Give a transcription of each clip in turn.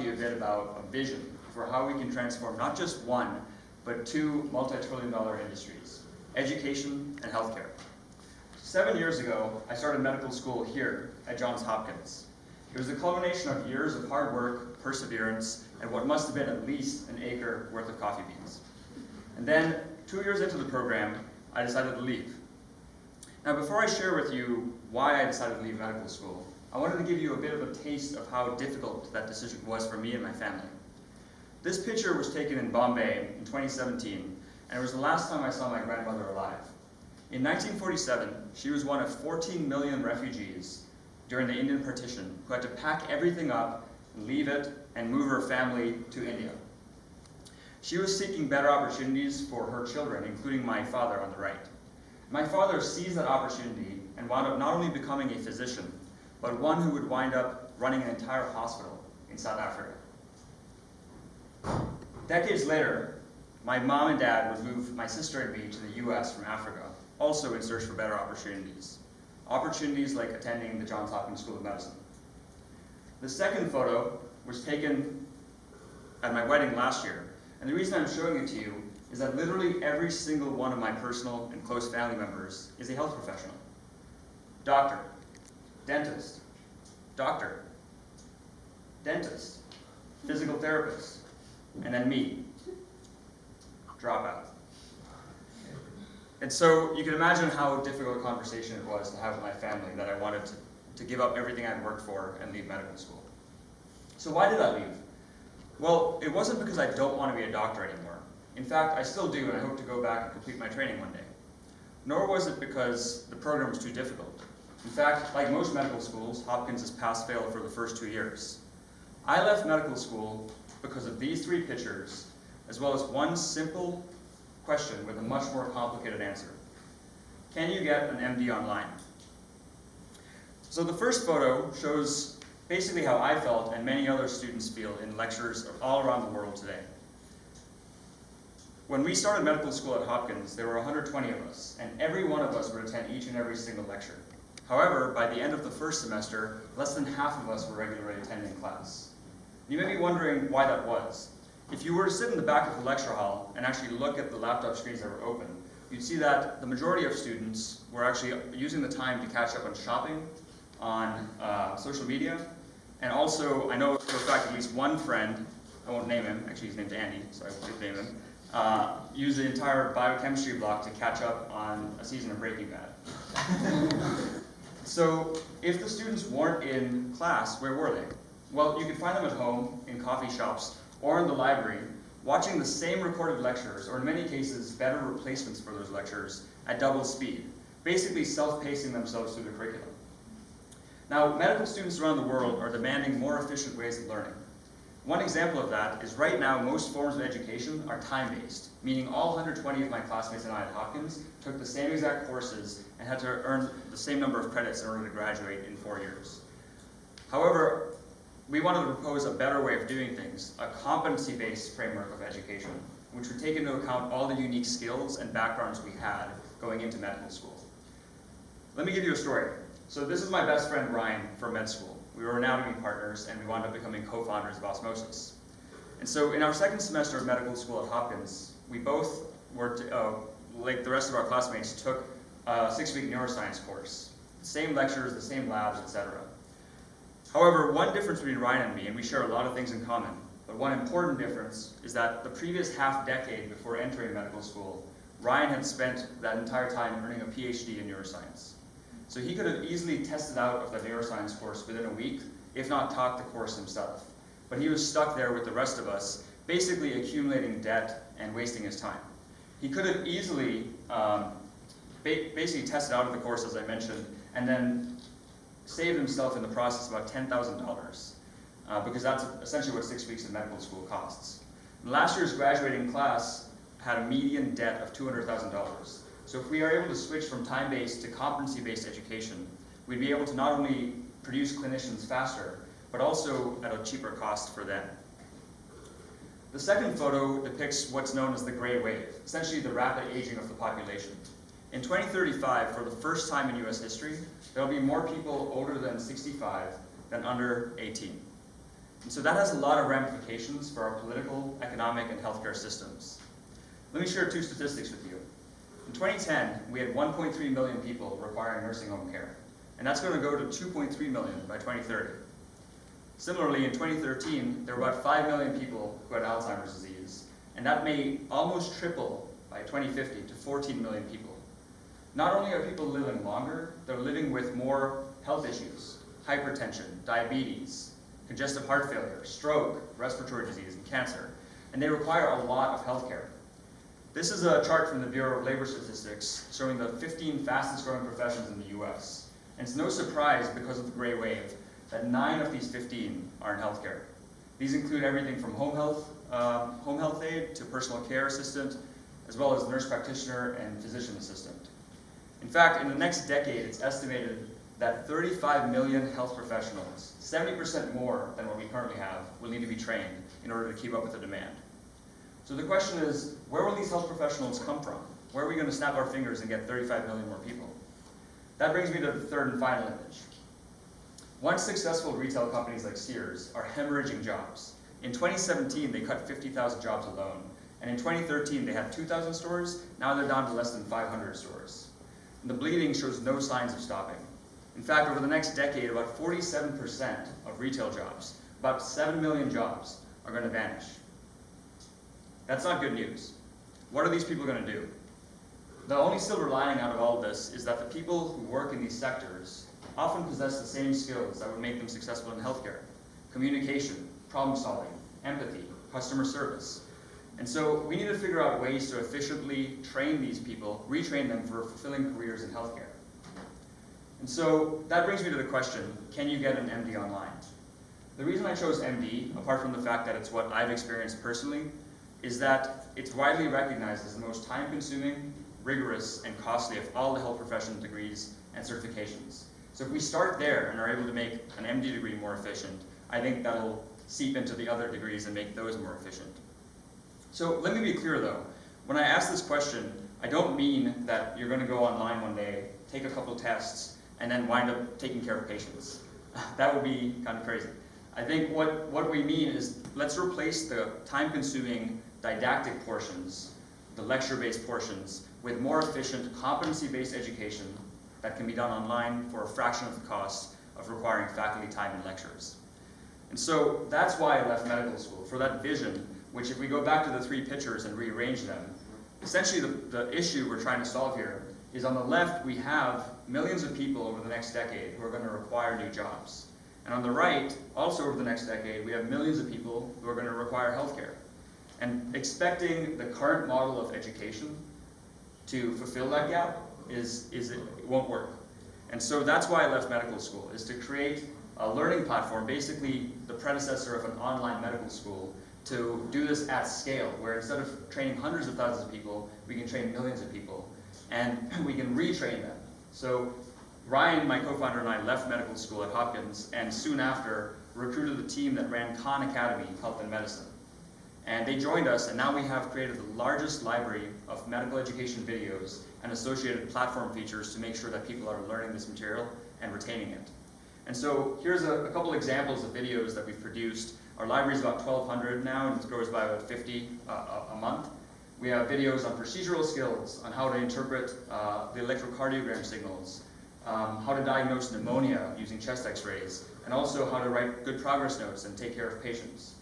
to you a bit about a vision for how we can transform not just one, but two multi-trillion-dollar industries, education and healthcare. 7 years ago, I started medical school here at Johns Hopkins. It was a culmination of years of hard work, perseverance, and what must have been at least an acre worth of coffee beans. And then, 2 years into the program, I decided to leave. Now, before I share with you why I decided to leave medical school, I wanted to give you a bit of a taste of how difficult that decision was for me and my family. This picture was taken in Bombay in 2017, and it was the last time I saw my grandmother alive. In 1947, she was one of 14 million refugees during the Indian partition who had to pack everything up, leave it, and move her family to India. She was seeking better opportunities for her children, including my father on the right. My father seized that opportunity and wound up not only becoming a physician, but one who would wind up running an entire hospital in South Africa. Decades later, my mom and dad would move my sister and me to the US from Africa, also in search for better opportunities. Opportunities like attending the Johns Hopkins School of Medicine. The second photo was taken at my wedding last year, and the reason I'm showing it to you is that literally every single one of my personal and close family members is a health professional. Doctor, dentist, doctor, dentist, physical therapist, and then me, dropout. And so you can imagine how difficult a conversation it was to have with my family that I wanted to give up everything I'd worked for and leave medical school. So why did I leave? Well, it wasn't because I don't want to be a doctor anymore. In fact, I still do, and I hope to go back and complete my training one day. Nor was it because the program was too difficult. In fact, like most medical schools, Hopkins is pass-fail for the first 2 years. I left medical school because of these three pictures, as well as one simple question with a much more complicated answer. Can you get an MD online? So the first photo shows basically how I felt and many other students feel in lectures all around the world today. When we started medical school at Hopkins, there were 120 of us, and every one of us would attend each and every single lecture. However, by the end of the first semester, less than half of us were regularly attending class. You may be wondering why that was. If you were to sit in the back of the lecture hall and actually look at the laptop screens that were open, you'd see that the majority of students were actually using the time to catch up on shopping, on social media, and also, I know for a fact at least one friend, I won't name him, actually his name's Andy, so I won't name him, used the entire biochemistry block to catch up on a season of Breaking Bad. So if the students weren't in class, where were they? Well, you could find them at home, in coffee shops, or in the library, watching the same recorded lectures, or in many cases, better replacements for those lectures at double speed, basically self-pacing themselves through the curriculum. Now, medical students around the world are demanding more efficient ways of learning. One example of that is right now, most forms of education are time-based, meaning all 120 of my classmates and I at Hopkins took the same exact courses and had to earn the same number of credits in order to graduate in 4 years. However, we wanted to propose a better way of doing things, a competency-based framework of education, which would take into account all the unique skills and backgrounds we had going into medical school. Let me give you a story. So this is my best friend, Ryan, from med school. We were anatomy partners, and we wound up becoming co-founders of Osmosis. And so in our second semester of medical school at Hopkins, we both worked, like the rest of our classmates, took a 6-week neuroscience course. The same lectures, the same labs, etc. However, one difference between Ryan and me, and we share a lot of things in common, but one important difference is that the previous half-decade before entering medical school, Ryan had spent that entire time earning a PhD in neuroscience. So he could have easily tested out of the neuroscience course within a week, if not taught the course himself. But he was stuck there with the rest of us, basically accumulating debt and wasting his time. He could have easily basically tested out of the course, as I mentioned, and then saved himself in the process about $10,000, because that's essentially what 6 weeks of medical school costs. And last year's graduating class had a median debt of $200,000. So if we are able to switch from time-based to competency-based education, we'd be able to not only produce clinicians faster, but also at a cheaper cost for them. The second photo depicts what's known as the gray wave, essentially the rapid aging of the population. In 2035, for the first time in US history, there will be more people older than 65 than under 18. And so that has a lot of ramifications for our political, economic, and healthcare systems. Let me share two statistics with you. In 2010, we had 1.3 million people requiring nursing home care, and that's going to go to 2.3 million by 2030. Similarly, in 2013, there were about 5 million people who had Alzheimer's disease, and that may almost triple by 2050 to 14 million people. Not only are people living longer, they're living with more health issues, hypertension, diabetes, congestive heart failure, stroke, respiratory disease, and cancer, and they require a lot of health care. This is a chart from the Bureau of Labor Statistics showing the 15 fastest growing professions in the US. And it's no surprise, because of the gray wave, that 9 of these 15 are in healthcare. These include everything from home health aide to personal care assistant, as well as nurse practitioner and physician assistant. In fact, in the next decade, it's estimated that 35 million health professionals, 70% more than what we currently have, will need to be trained in order to keep up with the demand. So the question is, where will these health professionals come from? Where are we going to snap our fingers and get 35 million more people? That brings me to the third and final image. Once successful retail companies like Sears are hemorrhaging jobs. In 2017, they cut 50,000 jobs alone. And in 2013, they had 2,000 stores. Now they're down to less than 500 stores. And the bleeding shows no signs of stopping. In fact, over the next decade, about 47% of retail jobs, about 7 million jobs, are going to vanish. That's not good news. What are these people going to do? The only silver lining out of all of this is that the people who work in these sectors often possess the same skills that would make them successful in healthcare: communication, problem solving, empathy, customer service. And so we need to figure out ways to efficiently train these people, retrain them for fulfilling careers in healthcare. And so that brings me to the question, can you get an MD online? The reason I chose MD, apart from the fact that it's what I've experienced personally, is that it's widely recognized as the most time-consuming, rigorous, and costly of all the health profession degrees and certifications. So if we start there and are able to make an MD degree more efficient, I think that'll seep into the other degrees and make those more efficient. So let me be clear though, when I ask this question, I don't mean that you're going to go online one day, take a couple tests, and then wind up taking care of patients. That would be kind of crazy. I think what we mean is, let's replace the time-consuming didactic portions, the lecture-based portions, with more efficient competency-based education that can be done online for a fraction of the cost of requiring faculty time and lectures. And so that's why I left medical school, for that vision, which if we go back to the 3 pictures and rearrange them, essentially the issue we're trying to solve here is, on the left we have millions of people over the next decade who are going to require new jobs. And on the right, also over the next decade, we have millions of people who are going to require healthcare. And expecting the current model of education to fulfill that gap it won't work. And so that's why I left medical school, is to create a learning platform, basically the predecessor of an online medical school, to do this at scale, where instead of training hundreds of thousands of people, we can train millions of people, and we can retrain them. So Ryan, my co-founder, and I left medical school at Hopkins, and soon after recruited the team that ran Khan Academy, Health and Medicine. And they joined us, and now we have created the largest library of medical education videos and associated platform features to make sure that people are learning this material and retaining it. And so here's a couple examples of videos that we've produced. Our library is about 1,200 now, and it grows by about 50 a month. We have videos on procedural skills, on how to interpret the electrocardiogram signals, how to diagnose pneumonia using chest x-rays, and also how to write good progress notes and take care of patients.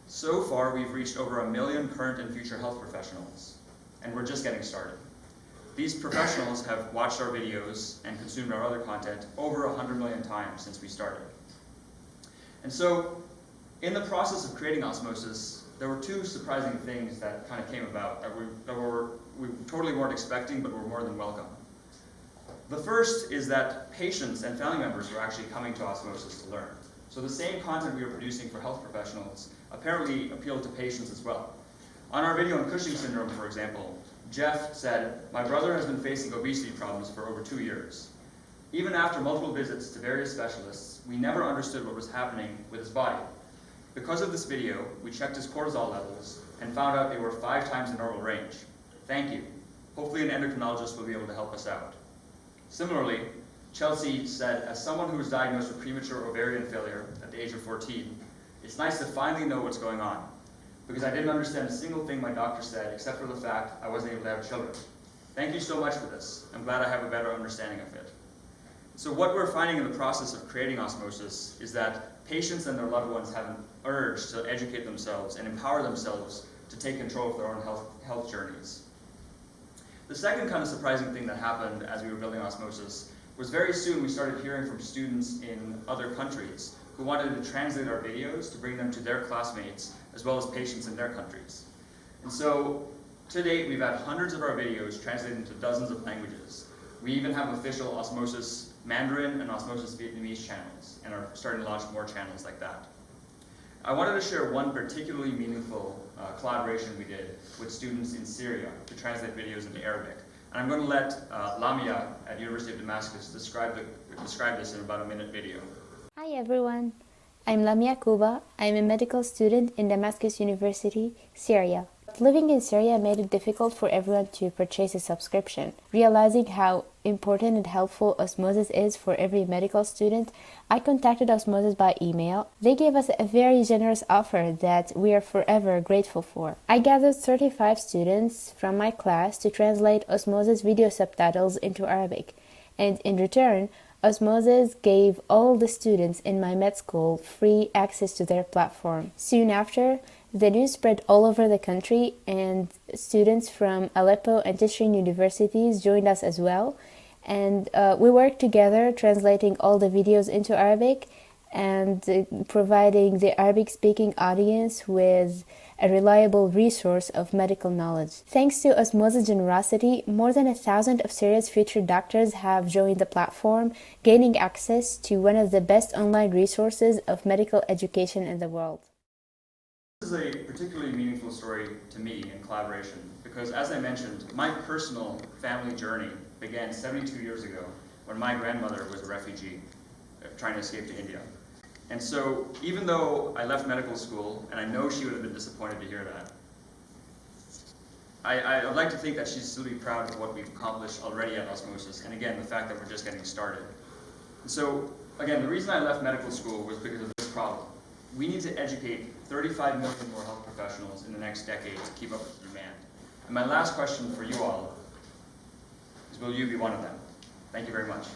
So far, we've reached over 1 million current and future health professionals, and we're just getting started. These professionals have watched our videos and consumed our other content over 100 million times since we started. And so, in the process of creating Osmosis, there were 2 surprising things that kind of came about that we totally weren't expecting, but were more than welcome. The first is that patients and family members were actually coming to Osmosis to learn. So the same content we were producing for health professionals apparently appealed to patients as well. On our video on Cushing syndrome, for example, Jeff said, "My brother has been facing obesity problems for over 2 years. Even after multiple visits to various specialists, we never understood what was happening with his body. Because of this video, we checked his cortisol levels and found out they were 5 times the normal range. Thank you. Hopefully an endocrinologist will be able to help us out." Similarly, Chelsea said, "As someone who was diagnosed with premature ovarian failure at the age of 14, It's nice to finally know what's going on, because I didn't understand a single thing my doctor said except for the fact I wasn't able to have children. Thank you so much for this. I'm glad I have a better understanding of it. So what we're finding in the process of creating osmosis is that patients and their loved ones have an urge to educate themselves and empower themselves to take control of their own health journeys. The second kind of surprising thing that happened as we were building osmosis was very soon we started hearing from students in other countries who wanted to translate our videos to bring them to their classmates as well as patients in their countries. And so to date, we've had hundreds of our videos translated into dozens of languages. We even have official Osmosis Mandarin and Osmosis Vietnamese channels and are starting to launch more channels like that. I wanted to share one particularly meaningful collaboration we did with students in Syria to translate videos into Arabic. And I'm going to let Lamia at University of Damascus describe this in about a minute video. Hi everyone, I'm Lamia Kuba. I'm a medical student in Damascus University, Syria. Living in Syria made it difficult for everyone to purchase a subscription. Realizing how important and helpful Osmosis is for every medical student, I contacted Osmosis by email. They gave us a very generous offer that we are forever grateful for. I gathered 35 students from my class to translate Osmosis video subtitles into Arabic, and in return, Osmosis gave all the students in my med school free access to their platform. Soon after, the news spread all over the country, and students from Aleppo and Tishreen universities joined us as well. And we worked together translating all the videos into Arabic and providing the Arabic-speaking audience with a reliable resource of medical knowledge. Thanks to Osmosis' generosity, more than 1,000 of Syria's future doctors have joined the platform, gaining access to one of the best online resources of medical education in the world. This is a particularly meaningful story to me in collaboration because, as I mentioned, my personal family journey began 72 years ago when my grandmother was a refugee trying to escape to India. And so even though I left medical school, and I know she would have been disappointed to hear that, I'd like to think that she's really proud of what we've accomplished already at Osmosis, and again, the fact that we're just getting started. And so, again, the reason I left medical school was because of this problem. We need to educate 35 million more health professionals in the next decade to keep up with the demand. And my last question for you all is, will you be one of them? Thank you very much.